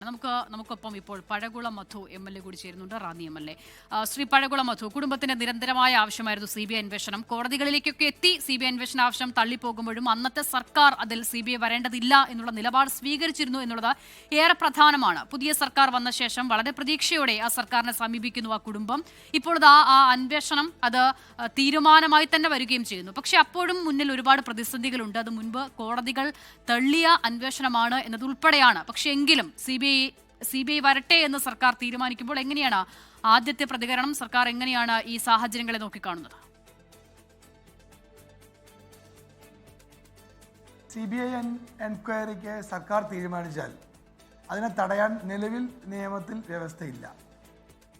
നമുക്കൊപ്പം ഇപ്പോൾ പഴകുളം മധു MLA കൂടി ചേരുന്നുണ്ട്. റാന്നി MLA. ശ്രീ പഴകുളം മധു, കുടുംബത്തിന്റെ നിരന്തരമായ ആവശ്യമായിരുന്നു CBI അന്വേഷണം. കോടതികളിലേക്കൊക്കെ എത്തി CBI അന്വേഷണ ആവശ്യം തള്ളിപ്പോകുമ്പോഴും അന്നത്തെ സർക്കാർ അതിൽ CBI വരേണ്ടതില്ല എന്നുള്ള നിലപാട് സ്വീകരിച്ചിരുന്നു എന്നുള്ളത് ഏറെ പ്രധാനമാണ്. പുതിയ സർക്കാർ വന്ന ശേഷം വളരെ പ്രതീക്ഷയോടെ ആ സർക്കാരിനെ സമീപിക്കുന്നു ആ കുടുംബം. ഇപ്പോൾ ആ അന്വേഷണം അത് തീരുമാനമായി തന്നെ വരികയും ചെയ്യുന്നു. പക്ഷെ അപ്പോഴും മുന്നിൽ ഒരുപാട് പ്രതിസന്ധികളുണ്ട്. അത് മുൻപ് കോടതികൾ തള്ളിയ അന്വേഷണമാണ് എന്നതുൾപ്പെടെയാണ്. പക്ഷെ എങ്കിലും CBI വരട്ടെ എന്ന് സർക്കാർ തീരുമാനിക്കുമ്പോൾ എങ്ങനെയാണ് ആദ്യത്തെ പ്രതികരണം? സർക്കാർ എങ്ങനെയാണ് ഈ സാഹചര്യങ്ങളെ നോക്കിക്കാണുന്നത്? CBI എൻക്വയറിക്ക് സർക്കാർ തീരുമാനിച്ചാൽ അതിനെ തടയാൻ നിലവിൽ നിയമത്തിൽ വ്യവസ്ഥയില്ല.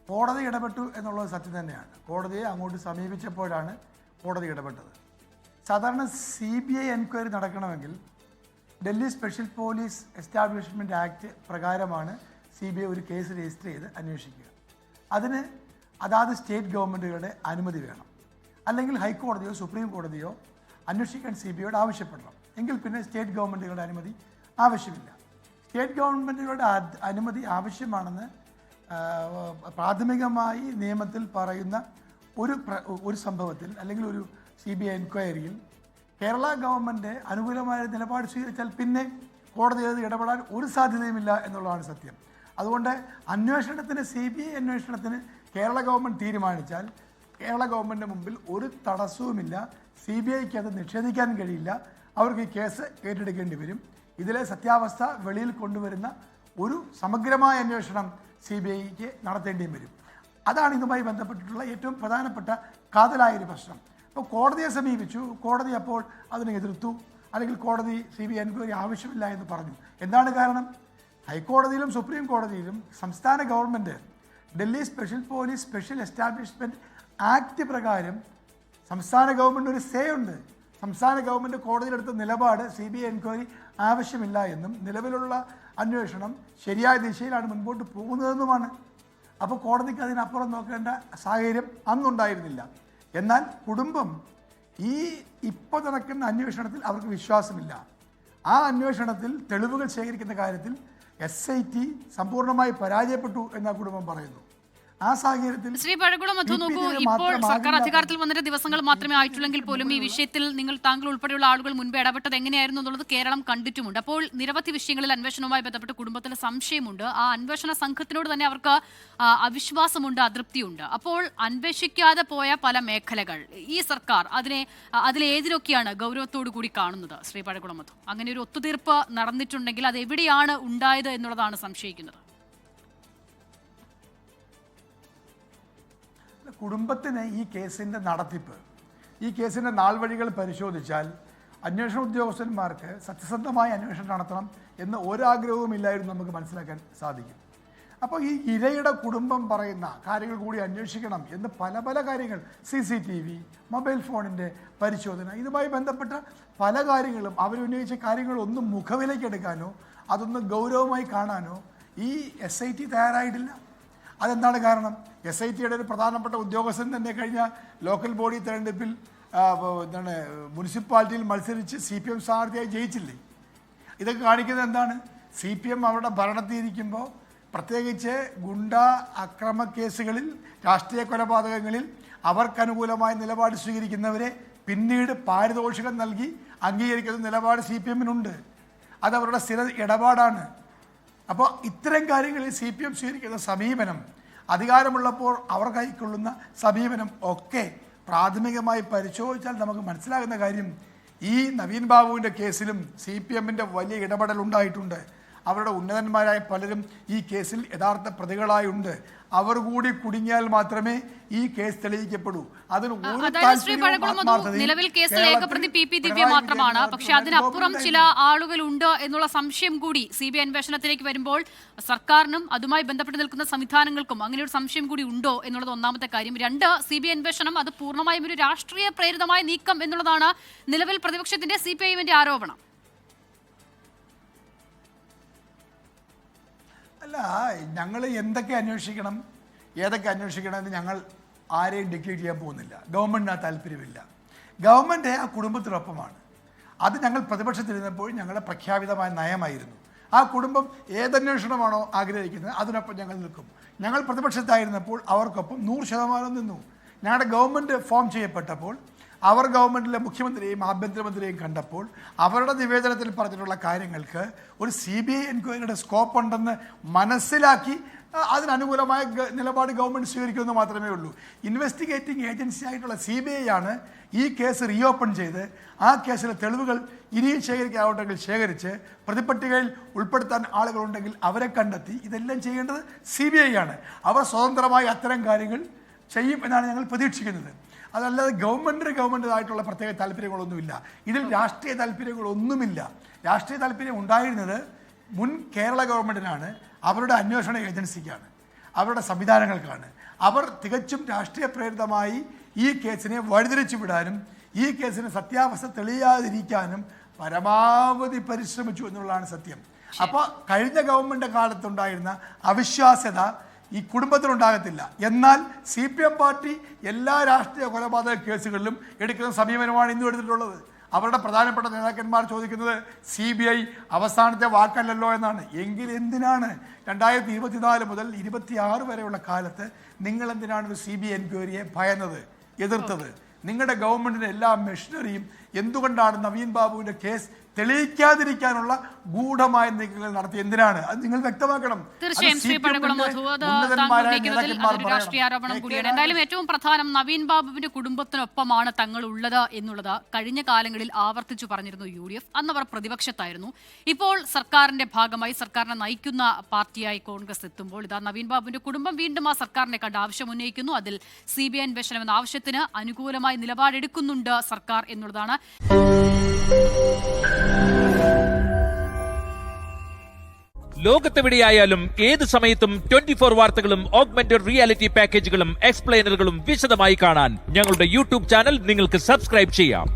കോടതി ഇടപെട്ടു എന്നുള്ളത് സത്യം തന്നെയാണ്. കോടതിയെ അങ്ങോട്ട് സമീപിച്ചപ്പോഴാണ് കോടതി ഇടപെട്ടത്. സാധാരണ CBI എൻക്വയറി നടക്കണമെങ്കിൽ Delhi special police establishment act പ്രകാരമാണ് CBI ഒരു കേസ് രജിസ്റ്റർ ചെയ്ത് അന്വേഷിക്കുക. അതിന് അതാത് സ്റ്റേറ്റ് ഗവൺമെൻറ്റുകളുടെ അനുമതി വേണം. അല്ലെങ്കിൽ ഹൈക്കോടതിയോ സുപ്രീം കോടതിയോ അന്വേഷിക്കാൻ CBIയോട് ആവശ്യപ്പെടണം. എങ്കിൽ പിന്നെ സ്റ്റേറ്റ് ഗവൺമെൻറ്റുകളുടെ അനുമതി ആവശ്യമില്ല. സ്റ്റേറ്റ് ഗവൺമെൻറ്റുകളുടെ അനുമതി ആവശ്യമാണെന്ന് പ്രാഥമികമായി നിയമത്തിൽ പറയുന്ന ഒരു സംഭവത്തിൽ അല്ലെങ്കിൽ ഒരു CBI എൻക്വയറിയിൽ കേരള ഗവൺമെൻറ് അനുകൂലമായ നിലപാട് സ്വീകരിച്ചാൽ പിന്നെ കോടതി ഇടപെടാൻ ഒരു സാധ്യതയുമില്ല എന്നുള്ളതാണ് സത്യം. അതുകൊണ്ട് CBI അന്വേഷണത്തിന് കേരള ഗവൺമെൻറ് തീരുമാനിച്ചാൽ കേരള ഗവൺമെൻറ്റിന് മുമ്പിൽ ഒരു തടസ്സവുമില്ല. CBIക്ക് അത് നിഷേധിക്കാൻ കഴിയില്ല. അവർക്ക് ഈ കേസ് ഏറ്റെടുക്കേണ്ടി വരും. ഇതിലെ സത്യാവസ്ഥ വെളിയിൽ കൊണ്ടുവരുന്ന ഒരു സമഗ്രമായ അന്വേഷണം CBIക്ക് നടത്തേണ്ടിയും വരും. അതാണ് ഇതുമായി ബന്ധപ്പെട്ടിട്ടുള്ള ഏറ്റവും പ്രധാനപ്പെട്ട കാതലായൊരു പ്രശ്നം. അപ്പോൾ കോടതിയെ സമീപിച്ചു, കോടതി അപ്പോൾ അതിനെ എതിർത്തു, അല്ലെങ്കിൽ കോടതി CBI എൻക്വയറി ആവശ്യമില്ല എന്ന് പറഞ്ഞു. എന്താണ് കാരണം? ഹൈക്കോടതിയിലും സുപ്രീം കോടതിയിലും സംസ്ഥാന government Delhi special police special establishment act പ്രകാരം സംസ്ഥാന ഗവൺമെൻറ് ഒരു സേ ഉണ്ട്. സംസ്ഥാന ഗവൺമെൻറ് കോടതിയിലെടുത്ത നിലപാട് CBI എൻക്വയറി ആവശ്യമില്ല എന്നും നിലവിലുള്ള അന്വേഷണം ശരിയായ ദിശയിലാണ് മുൻപോട്ട് പോകുന്നതെന്നുമാണ്. അപ്പോൾ കോടതിക്ക് അതിനപ്പുറം നോക്കേണ്ട സാഹചര്യം അന്നുണ്ടായിരുന്നില്ല. എന്നാൽ കുടുംബം ഇപ്പോൾ നടക്കുന്ന അന്വേഷണത്തിൽ അവർക്ക് വിശ്വാസമില്ല. ആ അന്വേഷണത്തിൽ തെളിവുകൾ ശേഖരിക്കുന്ന കാര്യത്തിൽ SIT സമ്പൂർണ്ണമായി പരാജയപ്പെട്ടു എന്ന കുടുംബം പറയുന്നു. ആ സാഹചര്യത്തിൽ ശ്രീ പഴകുളം മധു, നോക്കൂ, ഇപ്പോൾ സർക്കാർ അധികാരത്തിൽ വന്നിട്ട് ദിവസങ്ങൾ മാത്രമേ ആയിട്ടുള്ളെങ്കിൽ പോലും ഈ വിഷയത്തിൽ താങ്കൾ ഉൾപ്പെടെയുള്ള ആളുകൾ മുൻപ് ഇടപെട്ടത് എങ്ങനെയായിരുന്നു എന്നുള്ളത് കേരളം കണ്ടിട്ടുമുണ്ട്. അപ്പോൾ നിരവധി വിഷയങ്ങളിൽ അന്വേഷണവുമായി ബന്ധപ്പെട്ട് കുടുംബത്തിന് സംശയമുണ്ട്. ആ അന്വേഷണ സംഘത്തിനോട് തന്നെ അവർക്ക് അവിശ്വാസമുണ്ട്, അതൃപ്തിയുണ്ട്. അപ്പോൾ അന്വേഷിക്കാതെ പോയ പല മേഖലകൾ ഈ സർക്കാർ അതിലേതിലൊക്കെയാണ് ഗൗരവത്തോടു കൂടി കാണുന്നത്? ശ്രീ പഴകുളം മധു, അങ്ങനെ ഒരു ഒത്തുതീർപ്പ് നടന്നിട്ടുണ്ടെങ്കിൽ അത് എവിടെയാണ് ഉണ്ടായത് എന്നുള്ളതാണ് സംശയിക്കുന്നത്. കുടുംബത്തിന് ഈ കേസിൻ്റെ നടത്തിപ്പ്, ഈ കേസിൻ്റെ നാൾവഴികൾ പരിശോധിച്ചാൽ അന്വേഷണ ഉദ്യോഗസ്ഥന്മാർക്ക് സത്യസന്ധമായ അന്വേഷണം നടത്തണം എന്ന് ഒരാഗ്രഹവുമില്ലായിരുന്നു നമുക്ക് മനസ്സിലാക്കാൻ സാധിക്കും. അപ്പോൾ ഈ ഇരയുടെ കുടുംബം പറയുന്ന കാര്യങ്ങൾ കൂടി അന്വേഷിക്കണം എന്ന് പല കാര്യങ്ങൾ, CCTV, മൊബൈൽ ഫോണിൻ്റെ പരിശോധന, ഇതുമായി ബന്ധപ്പെട്ട പല കാര്യങ്ങളും അവരുന്നയിച്ച കാര്യങ്ങളൊന്നും മുഖവിലേക്ക് എടുക്കാനോ അതൊന്നും ഗൗരവമായി കാണാനോ ഈ SIT തയ്യാറായിട്ടില്ല. അതെന്താണ് കാരണം? SITയുടെ ഒരു പ്രധാനപ്പെട്ട ഉദ്യോഗസ്ഥൻ തന്നെ കഴിഞ്ഞ ലോക്കൽ ബോഡി തെരഞ്ഞെടുപ്പിൽ മുനിസിപ്പാലിറ്റിയിൽ മത്സരിച്ച് CPM സ്ഥാനാർത്ഥിയായി ജയിച്ചില്ലേ? ഇതൊക്കെ കാണിക്കുന്നത് എന്താണ്? CPM അവരുടെ ഭരണത്തിലിരിക്കുമ്പോൾ പ്രത്യേകിച്ച് ഗുണ്ട അക്രമ കേസുകളിൽ, രാഷ്ട്രീയ കൊലപാതകങ്ങളിൽ അവർക്കനുകൂലമായ നിലപാട് സ്വീകരിക്കുന്നവരെ പിന്നീട് പാരിതോഷികം നൽകി അംഗീകരിക്കുന്ന നിലപാട് CPMനുണ്ട്. അതവരുടെ സ്ഥിര ഇടപാടാണ്. അപ്പോൾ ഇത്തരം കാര്യങ്ങളിൽ CPM സ്വീകരിക്കുന്ന സമീപനം, അധികാരമുള്ളപ്പോൾ അവർ കൈക്കൊള്ളുന്ന സമീപനം ഒക്കെ പ്രാഥമികമായി പരിശോധിച്ചാൽ നമുക്ക് മനസ്സിലാകുന്ന കാര്യം, ഈ നവീൻ ബാബുവിൻ്റെ കേസിലും CPMൻ്റെ വലിയ ഇടപെടൽ ഉണ്ടായിട്ടുണ്ട്. അവരുടെ ഉന്നതന്മാരായ പലരും ഈ കേസിൽ യഥാർത്ഥ പ്രതികളായുണ്ട്. അവർ കൂടി കുടുങ്ങിയാൽ മാത്രമേ ഈ കേസ് തെളിയിക്കപ്പെടൂ. നിലവിൽ കേസിൽ ഏകപ്രതി PP ദിവ്യ മാത്രമാണ്. പക്ഷെ അതിനപ്പുറം ചില ആളുകളുണ്ട് എന്നുള്ള സംശയം കൂടി CBI അന്വേഷണത്തിലേക്ക് വരുമ്പോൾ സർക്കാരിനും അതുമായി ബന്ധപ്പെട്ട് നിൽക്കുന്ന സംവിധാനങ്ങൾക്കും അങ്ങനെ ഒരു സംശയം കൂടി ഉണ്ടോ എന്നുള്ളത് ഒന്നാമത്തെ കാര്യം. രണ്ട്, CBI അന്വേഷണം അത് പൂർണ്ണമായും ഒരു രാഷ്ട്രീയ പ്രേരിതമായ നീക്കം എന്നുള്ളതാണ് നിലവിൽ പ്രതിപക്ഷത്തിന്റെ CPIMന്റെ ആരോപണം. അല്ല, ഞങ്ങൾ എന്തൊക്കെ അന്വേഷിക്കണം, ഏതൊക്കെ അന്വേഷിക്കണം എന്ന് ഞങ്ങൾ ആരെയും ഡിക്റ്റേറ്റ് ചെയ്യാൻ പോകുന്നില്ല. ഗവൺമെൻറ്റിന് ആ താല്പര്യമില്ല. ഗവൺമെൻറ് ആ കുടുംബത്തിനൊപ്പമാണ്. അത് ഞങ്ങൾ പ്രതിപക്ഷത്തിരുന്നപ്പോൾ ഞങ്ങളുടെ പ്രഖ്യാപിതമായ നയമായിരുന്നു. ആ കുടുംബം ഏതന്വേഷണമാണോ ആഗ്രഹിക്കുന്നത് അതിനൊപ്പം ഞങ്ങൾ നിൽക്കും. ഞങ്ങൾ പ്രതിപക്ഷത്തായിരുന്നപ്പോൾ അവർക്കൊപ്പം 100% നിന്നു. ഞങ്ങളുടെ ഗവൺമെൻറ് ഫോം ചെയ്യപ്പെട്ടപ്പോൾ അവർ ഗവൺമെൻറ്റിലെ മുഖ്യമന്ത്രിയെയും ആഭ്യന്തരമന്ത്രിയെയും കണ്ടപ്പോൾ അവരുടെ നിവേദനത്തിൽ പറഞ്ഞിട്ടുള്ള കാര്യങ്ങൾക്ക് ഒരു CBI എൻക്വയറിയുടെ സ്കോപ്പ് ഉണ്ടെന്ന് മനസ്സിലാക്കി അതിനനുകൂലമായ നിലപാട് ഗവൺമെൻറ് സ്വീകരിക്കുമെന്ന് മാത്രമേ ഉള്ളൂ. ഇൻവെസ്റ്റിഗേറ്റിംഗ് ഏജൻസി ആയിട്ടുള്ള CBI ആണ് ഈ കേസ് റീഓപ്പൺ ചെയ്ത് ആ കേസിലെ തെളിവുകൾ ഇനിയും ശേഖരിക്കാവുണ്ടെങ്കിൽ ശേഖരിച്ച് പ്രതിപട്ടികയിൽ ഉൾപ്പെടുത്താൻ ആളുകളുണ്ടെങ്കിൽ അവരെ കണ്ടെത്തി ഇതെല്ലാം ചെയ്യേണ്ടത് CBI ആണ്. അവർ സ്വതന്ത്രമായി അത്തരം കാര്യങ്ങൾ ചെയ്യും എന്നാണ് ഞങ്ങൾ പ്രതീക്ഷിക്കുന്നത്. അതല്ലാതെ ഗവൺമെൻറ്റിൻ്റെതായിട്ടുള്ള പ്രത്യേക താല്പര്യങ്ങളൊന്നുമില്ല. ഇതിൽ രാഷ്ട്രീയ താല്പര്യങ്ങളൊന്നുമില്ല. രാഷ്ട്രീയ താല്പര്യം ഉണ്ടായിരുന്നത് മുൻ കേരള ഗവൺമെൻറ്റിനാണ്, അവരുടെ അന്വേഷണ ഏജൻസിക്കാണ്, അവരുടെ സംവിധാനങ്ങൾക്കാണ്. അവർ തികച്ചും രാഷ്ട്രീയ പ്രേരിതമായി ഈ കേസിനെ വഴിതിരിച്ചു വിടാനും ഈ കേസിന് സത്യാവസ്ഥ തെളിയാതിരിക്കാനും പരമാവധി പരിശ്രമിച്ചു എന്നുള്ളതാണ് സത്യം. അപ്പോൾ കഴിഞ്ഞ ഗവൺമെൻറ് കാലത്തുണ്ടായിരുന്ന അവിശ്വാസ്യത ഈ കുടുംബത്തിനുണ്ടാകത്തില്ല. എന്നാൽ CPM പാർട്ടി എല്ലാ രാഷ്ട്രീയ കൊലപാതക കേസുകളിലും എടുക്കുന്ന സമീപനമാണ് ഇന്നും എടുത്തിട്ടുള്ളത്. അവരുടെ പ്രധാനപ്പെട്ട നേതാക്കന്മാർ ചോദിക്കുന്നത് CBI അവസാനത്തെ വാക്കല്ലല്ലോ എന്നാണ്. എങ്കിൽ എന്തിനാണ് 2024 മുതൽ 26 വരെയുള്ള കാലത്ത് നിങ്ങൾ എന്തിനാണ് ഒരു CBI എൻക്വയറിയെ ഭയന്നത്, എതിർത്തത്? നിങ്ങളുടെ ഗവൺമെൻറ്റിൻ്റെ എല്ലാ മെഷീനറിയും എന്തുകൊണ്ടാണ് നവീൻ ബാബുവിൻ്റെ കേസ് തെളിയിക്കാതിരിക്കാനുള്ള ഗൂഢമായ നീക്കങ്ങൾ നടത്തി? എന്തിനാണ് അത് നിങ്ങൾ വ്യക്തമാക്കണം. തീർച്ചയായും ശ്രീ പഴകുളം മധു, അത് താങ്കൾ ഉന്നയിക്കുന്നതിൽ അതൊരു രാഷ്ട്രീയ ആരോപണം കൂടിയാണ്. എന്തായാലും ഏറ്റവും പ്രധാനം നവീൻ ബാബുവിന്റെ കുടുംബത്തിനൊപ്പമാണ് തങ്ങൾ ഉള്ളത് എന്നുള്ളത് കഴിഞ്ഞ കാലങ്ങളിൽ ആവർത്തിച്ചു പറഞ്ഞിരുന്നു UDF. അന്ന് അവർ പ്രതിപക്ഷത്തായിരുന്നു. ഇപ്പോൾ സർക്കാരിന്റെ ഭാഗമായി സർക്കാരിനെ നയിക്കുന്ന പാർട്ടിയായി കോൺഗ്രസ് എത്തുമ്പോൾ ഇതാ നവീൻ ബാബുവിന്റെ കുടുംബം വീണ്ടും ആ സർക്കാരിനെ കണ്ട് ആവശ്യം ഉന്നയിക്കുന്നു. അതിൽ CBI അന്വേഷണം എന്ന ആവശ്യത്തിന് അനുകൂലമായി നിലപാടെടുക്കുന്നുണ്ട് സർക്കാർ എന്നുള്ളതാണ്. ലോകത്തെവിടെയായാലും ഏത് സമയത്തും 24 വാർത്തകളും ഓഗ്മെന്റഡ് റിയാലിറ്റി പാക്കേജുകളും എക്സ്പ്ലെയിനറുകളും വിശദമായി കാണാൻ ഞങ്ങളുടെ YouTube ചാനൽ നിങ്ങൾക്ക് സബ്സ്ക്രൈബ് ചെയ്യാം.